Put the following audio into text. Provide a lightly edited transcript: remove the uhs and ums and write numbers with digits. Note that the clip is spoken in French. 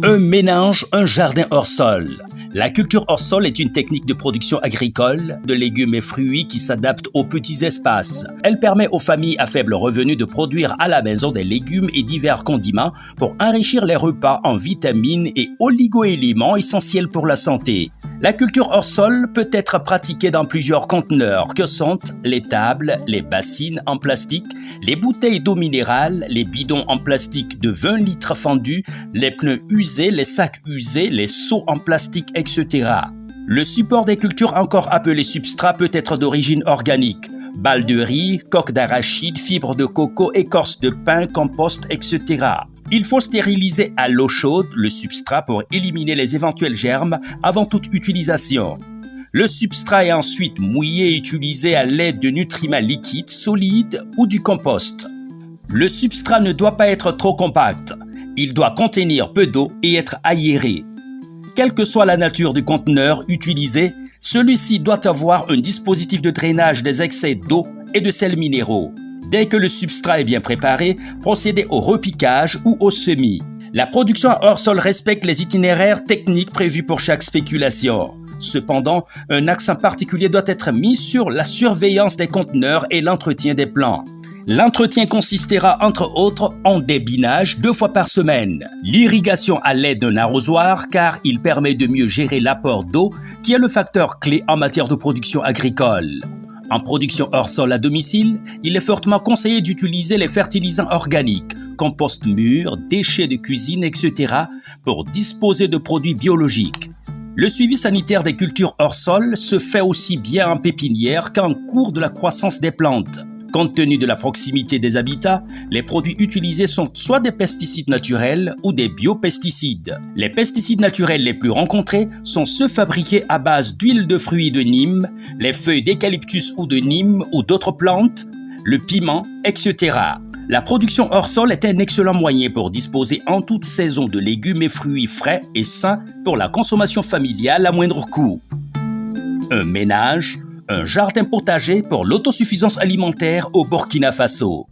Un ménage, un jardin hors sol. La culture hors sol est une technique de production agricole de légumes et fruits qui s'adapte aux petits espaces. Elle permet aux familles à faible revenu de produire à la maison des légumes et divers condiments pour enrichir les repas en vitamines et oligo-éléments essentiels pour la santé. La culture hors sol peut être pratiquée dans plusieurs conteneurs que sont les tables, les bassines en plastique, les bouteilles d'eau minérale, les bidons en plastique de 20 litres fendus, les pneus usés, les sacs usés, les seaux en plastique, etc. Le support des cultures encore appelé substrat peut être d'origine organique. Balles de riz, coques d'arachide, fibres de coco, écorce de pin, compost, etc. Il faut stériliser à l'eau chaude le substrat pour éliminer les éventuels germes avant toute utilisation. Le substrat est ensuite mouillé et utilisé à l'aide de nutriments liquides, solides ou du compost. Le substrat ne doit pas être trop compact. Il doit contenir peu d'eau et être aéré. Quelle que soit la nature du conteneur utilisé, celui-ci doit avoir un dispositif de drainage des excès d'eau et de sels minéraux. Dès que le substrat est bien préparé, procédez au repiquage ou au semis. La production hors sol respecte les itinéraires techniques prévus pour chaque spéculation. Cependant, un accent particulier doit être mis sur la surveillance des conteneurs et l'entretien des plants. L'entretien consistera entre autres en débinage 2 fois par semaine, l'irrigation à l'aide d'un arrosoir car il permet de mieux gérer l'apport d'eau qui est le facteur clé en matière de production agricole. En production hors sol à domicile, il est fortement conseillé d'utiliser les fertilisants organiques, compost mûr, déchets de cuisine, etc. pour disposer de produits biologiques. Le suivi sanitaire des cultures hors sol se fait aussi bien en pépinière qu'en cours de la croissance des plantes. Compte tenu de la proximité des habitats, les produits utilisés sont soit des pesticides naturels ou des biopesticides. Les pesticides naturels les plus rencontrés sont ceux fabriqués à base d'huile de fruits de Nîmes, les feuilles d'eucalyptus ou de Nîmes ou d'autres plantes, le piment, etc. La production hors sol est un excellent moyen pour disposer en toute saison de légumes et fruits frais et sains pour la consommation familiale à moindre coût. Un ménage, un jardin potager pour l'autosuffisance alimentaire au Burkina Faso.